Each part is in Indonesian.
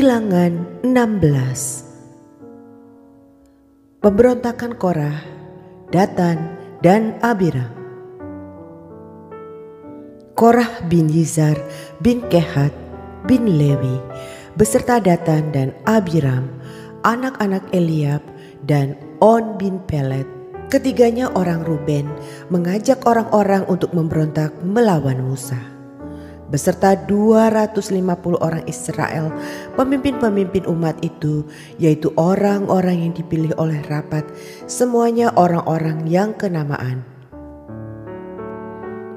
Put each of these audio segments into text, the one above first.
Bilangan 16. Pemberontakan Korah, Datan, dan Abiram. Korah bin Yizar bin Kehat bin Lewi beserta Datan dan Abiram, anak-anak Eliab dan On bin Pelet, ketiganya orang Ruben, mengajak orang-orang untuk memberontak melawan Musa. Beserta 250 orang Israel, pemimpin-pemimpin umat itu, yaitu orang-orang yang dipilih oleh rapat, semuanya orang-orang yang kenamaan.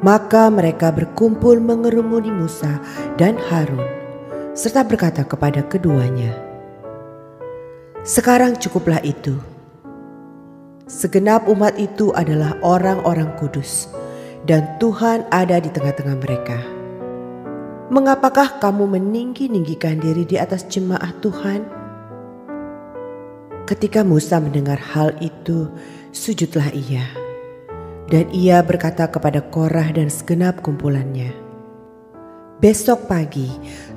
Maka mereka berkumpul mengerumuni Musa dan Harun, serta berkata kepada keduanya, "Sekarang cukuplah itu. Segenap umat itu adalah orang-orang kudus, dan Tuhan ada di tengah-tengah mereka. Mengapakah kamu meninggi-ninggikan diri di atas jemaah Tuhan?" Ketika Musa mendengar hal itu, sujudlah ia. Dan ia berkata kepada Korah dan segenap kumpulannya, "Besok pagi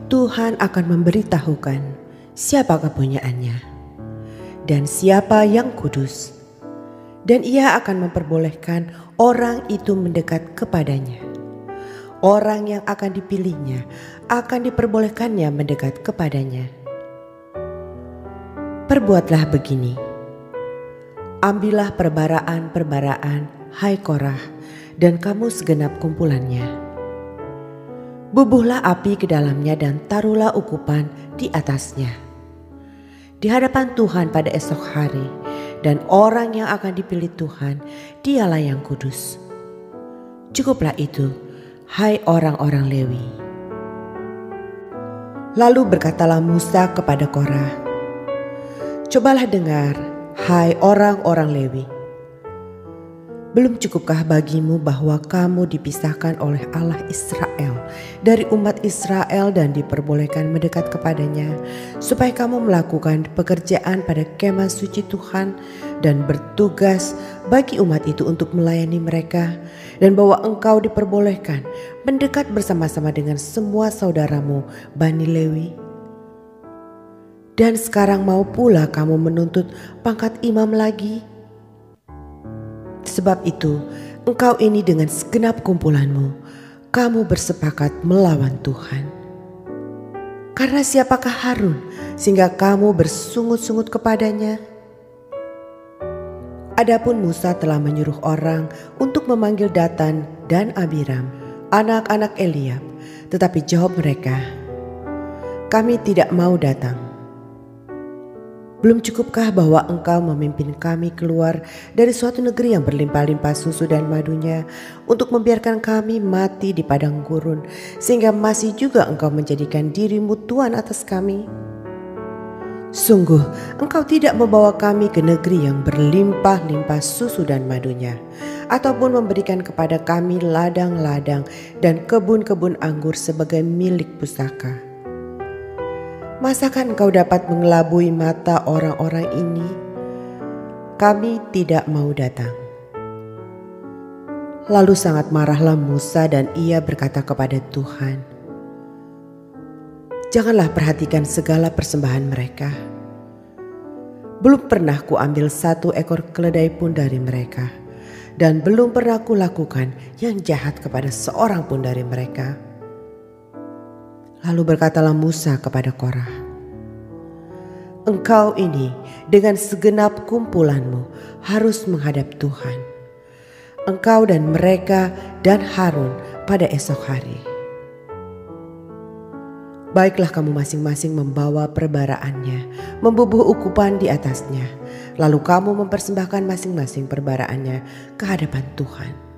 Tuhan akan memberitahukan siapa kepunyaannya dan siapa yang kudus. Dan ia akan memperbolehkan orang itu mendekat kepadanya. Orang yang akan dipilihnya akan diperbolehkannya mendekat kepadanya. Perbuatlah begini. Ambillah perbaraan-perbaraan, hai Korah, dan kamu segenap kumpulannya. Bubuhlah api ke dalamnya dan taruhlah ukupan di atasnya di hadapan Tuhan pada esok hari, dan orang yang akan dipilih Tuhan, dialah yang kudus. Cukuplah itu, hai orang-orang Lewi." Lalu berkatalah Musa kepada Korah, "Cobalah dengar, hai orang-orang Lewi. Belum cukupkah bagimu bahwa kamu dipisahkan oleh Allah Israel dari umat Israel dan diperbolehkan mendekat kepadanya, supaya kamu melakukan pekerjaan pada kemah suci Tuhan dan bertugas bagi umat itu untuk melayani mereka, dan bahwa engkau diperbolehkan mendekat bersama-sama dengan semua saudaramu Bani Lewi? Dan sekarang mau pula kamu menuntut pangkat imam lagi? Sebab itu, engkau ini dengan segenap kumpulanmu, kamu bersepakat melawan Tuhan. Karena siapakah Harun sehingga kamu bersungut-sungut kepadanya?" Adapun Musa telah menyuruh orang untuk memanggil Datan dan Abiram, anak-anak Eliab, tetapi jawab mereka, "Kami tidak mau datang. Belum cukupkah bahwa engkau memimpin kami keluar dari suatu negeri yang berlimpah-limpah susu dan madunya, untuk membiarkan kami mati di padang gurun, sehingga masih juga engkau menjadikan dirimu tuan atas kami? Sungguh engkau tidak membawa kami ke negeri yang berlimpah-limpah susu dan madunya, ataupun memberikan kepada kami ladang-ladang dan kebun-kebun anggur sebagai milik pusaka. Masakan engkau dapat mengelabui mata orang-orang ini? Kami tidak mau datang." Lalu sangat marahlah Musa dan ia berkata kepada Tuhan, "Janganlah perhatikan segala persembahan mereka. Belum pernah kuambil satu ekor keledai pun dari mereka, dan belum pernah kulakukan yang jahat kepada seorang pun dari mereka." Lalu berkatalah Musa kepada Korah, "Engkau ini dengan segenap kumpulanmu harus menghadap Tuhan, engkau dan mereka dan Harun pada esok hari. Baiklah kamu masing-masing membawa perbaraannya, membubuh ukupan di atasnya, lalu kamu mempersembahkan masing-masing perbaraannya ke hadapan Tuhan.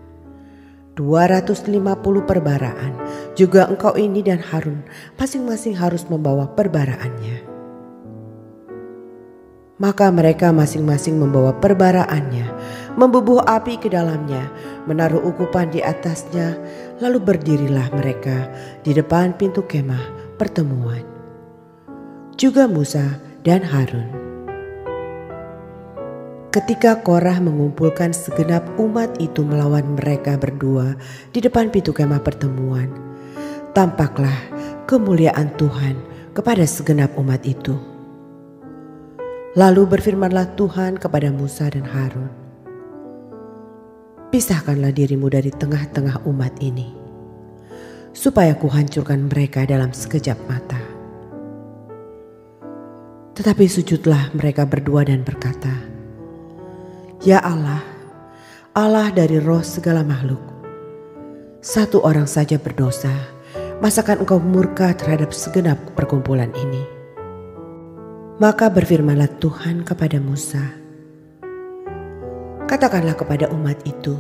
250 perbaraan, juga engkau ini dan Harun masing-masing harus membawa perbaraannya." Maka mereka masing-masing membawa perbaraannya, membubuh api ke dalamnya, menaruh ukupan di atasnya, lalu berdirilah mereka di depan pintu kemah pertemuan, juga Musa dan Harun. Ketika Korah mengumpulkan segenap umat itu melawan mereka berdua di depan pintu kemah pertemuan, tampaklah kemuliaan Tuhan kepada segenap umat itu. Lalu berfirmanlah Tuhan kepada Musa dan Harun, "Pisahkanlah dirimu dari tengah-tengah umat ini, supaya kuhancurkan mereka dalam sekejap mata." Tetapi sujudlah mereka berdua dan berkata, "Ya Allah, Allah dari roh segala makhluk, satu orang saja berdosa, masakan Engkau murka terhadap segenap perkumpulan ini?" Maka berfirmanlah Tuhan kepada Musa, "Katakanlah kepada umat itu,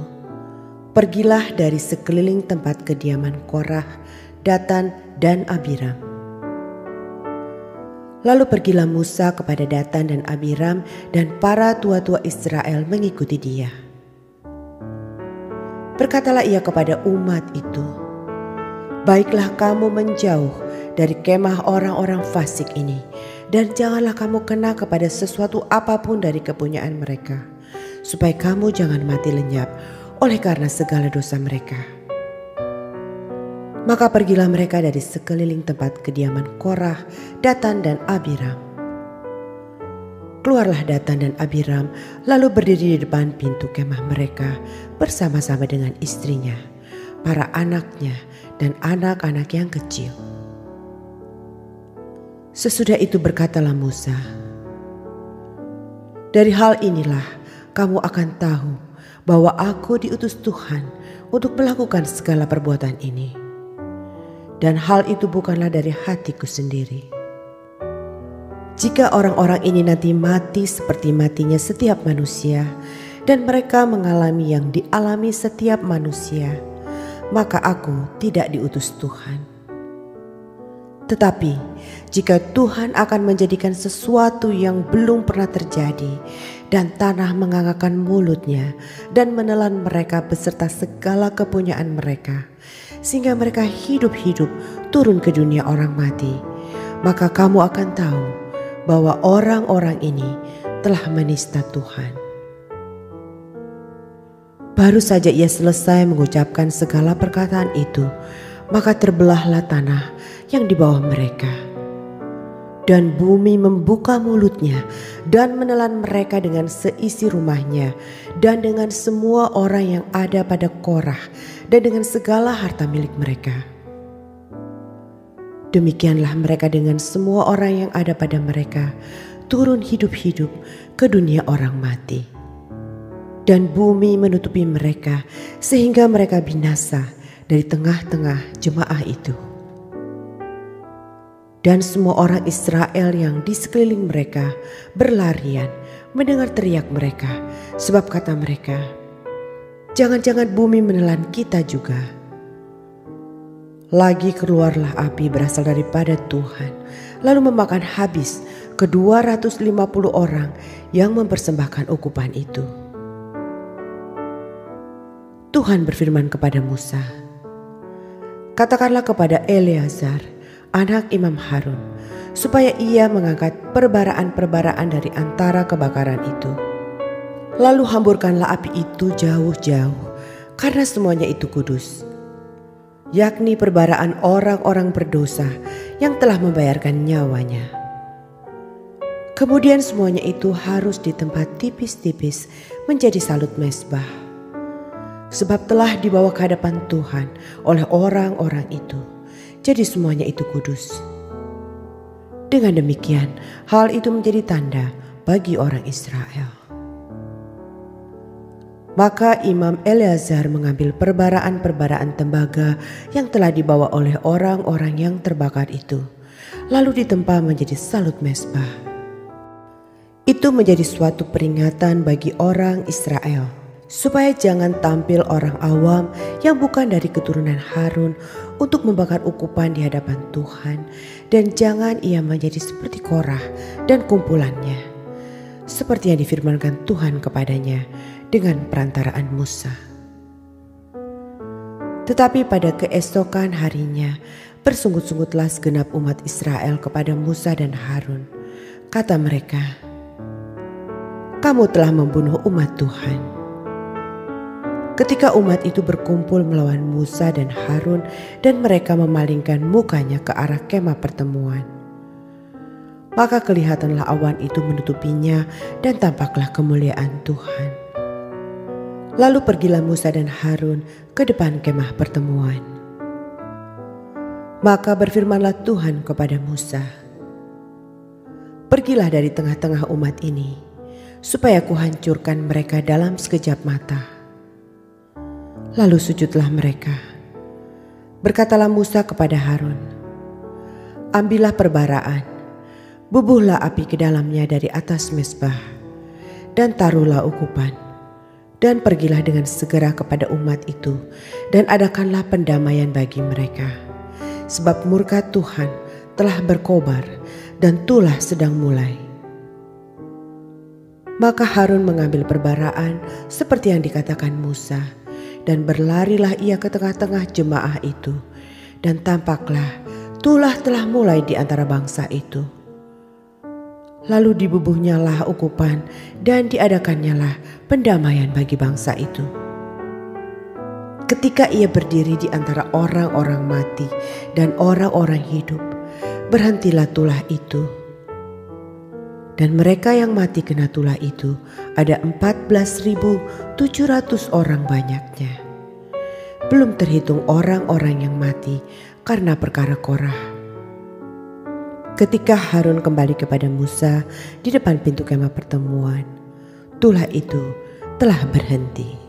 pergilah dari sekeliling tempat kediaman Korah, Datan, dan Abiram." Lalu pergilah Musa kepada Datan dan Abiram, dan para tua-tua Israel mengikuti dia. Berkatalah ia kepada umat itu, "Baiklah kamu menjauh dari kemah orang-orang fasik ini, dan janganlah kamu kena kepada sesuatu apapun dari kepunyaan mereka, supaya kamu jangan mati lenyap oleh karena segala dosa mereka." Maka pergilah mereka dari sekeliling tempat kediaman Korah, Datan, dan Abiram. Keluarlah Datan dan Abiram, lalu berdiri di depan pintu kemah mereka bersama-sama dengan istrinya, para anaknya, dan anak-anak yang kecil. Sesudah itu berkatalah Musa, "Dari hal inilah kamu akan tahu bahwa aku diutus Tuhan untuk melakukan segala perbuatan ini. Dan hal itu bukanlah dari hatiku sendiri. Jika orang-orang ini nanti mati seperti matinya setiap manusia, dan mereka mengalami yang dialami setiap manusia, maka aku tidak diutus Tuhan. Tetapi jika Tuhan akan menjadikan sesuatu yang belum pernah terjadi, dan tanah mengangakkan mulutnya dan menelan mereka beserta segala kepunyaan mereka, sehingga mereka hidup-hidup turun ke dunia orang mati, maka kamu akan tahu bahwa orang-orang ini telah menista Tuhan." Baru saja ia selesai mengucapkan segala perkataan itu, maka terbelahlah tanah yang di bawah mereka, dan bumi membuka mulutnya dan menelan mereka dengan seisi rumahnya, dan dengan semua orang yang ada pada Korah, dan dengan segala harta milik mereka. Demikianlah mereka dengan semua orang yang ada pada mereka turun hidup-hidup ke dunia orang mati. Dan bumi menutupi mereka sehingga mereka binasa dari tengah-tengah jemaah itu. Dan semua orang Israel yang di sekeliling mereka berlarian mendengar teriak mereka, sebab kata mereka, "Jangan-jangan bumi menelan kita juga." Lagi keluarlah api berasal daripada Tuhan, lalu memakan habis ke-250 orang yang mempersembahkan ukupan itu. Tuhan berfirman kepada Musa, "Katakanlah kepada Eleazar, anak Imam Harun, supaya ia mengangkat perbaraan-perbaraan dari antara kebakaran itu. Lalu hamburkanlah api itu jauh-jauh, karena semuanya itu kudus, yakni perbaraan orang-orang berdosa yang telah membayarkan nyawanya. Kemudian semuanya itu harus ditempa tipis-tipis menjadi salut mezbah, sebab telah dibawa ke hadapan Tuhan oleh orang-orang itu. Jadi semuanya itu kudus. Dengan demikian, hal itu menjadi tanda bagi orang Israel." Maka Imam Eleazar mengambil perbaraan-perbaraan tembaga yang telah dibawa oleh orang-orang yang terbakar itu, lalu ditempa menjadi salut mezbah. Itu menjadi suatu peringatan bagi orang Israel, supaya jangan tampil orang awam yang bukan dari keturunan Harun untuk membakar ukupan di hadapan Tuhan, dan jangan ia menjadi seperti Korah dan kumpulannya, seperti yang difirmankan Tuhan kepadanya dengan perantaraan Musa. Tetapi pada keesokan harinya bersungut-sungutlah segenap umat Israel kepada Musa dan Harun. Kata mereka, "Kamu telah membunuh umat Tuhan." Ketika umat itu berkumpul melawan Musa dan Harun, dan mereka memalingkan mukanya ke arah kemah pertemuan, Maka kelihatanlah awan itu menutupinya dan tampaklah kemuliaan Tuhan. Lalu pergilah Musa dan Harun ke depan kemah pertemuan. Maka berfirmanlah Tuhan kepada Musa, "Pergilah dari tengah-tengah umat ini, supaya kuhancurkan mereka dalam sekejap mata." Lalu sujudlah mereka. Berkatalah Musa kepada Harun, "Ambillah perbaraan, bubuhlah api ke dalamnya dari atas mezbah, dan taruhlah ukupan, dan pergilah dengan segera kepada umat itu, dan adakanlah pendamaian bagi mereka. Sebab murka Tuhan telah berkobar, dan tulah sedang mulai." Maka Harun mengambil perbaraan seperti yang dikatakan Musa, dan berlarilah ia ke tengah-tengah jemaah itu, dan tampaklah tulah telah mulai di antara bangsa itu. Lalu dibubuhnyalah ukupan dan diadakannyalah pendamaian bagi bangsa itu. Ketika ia berdiri di antara orang-orang mati dan orang-orang hidup, berhentilah tulah itu. Dan mereka yang mati kena tulah itu ada 14.700 orang banyaknya. Belum terhitung orang-orang yang mati karena perkara Korah. Ketika Harun kembali kepada Musa di depan pintu kemah pertemuan, tulah itu telah berhenti.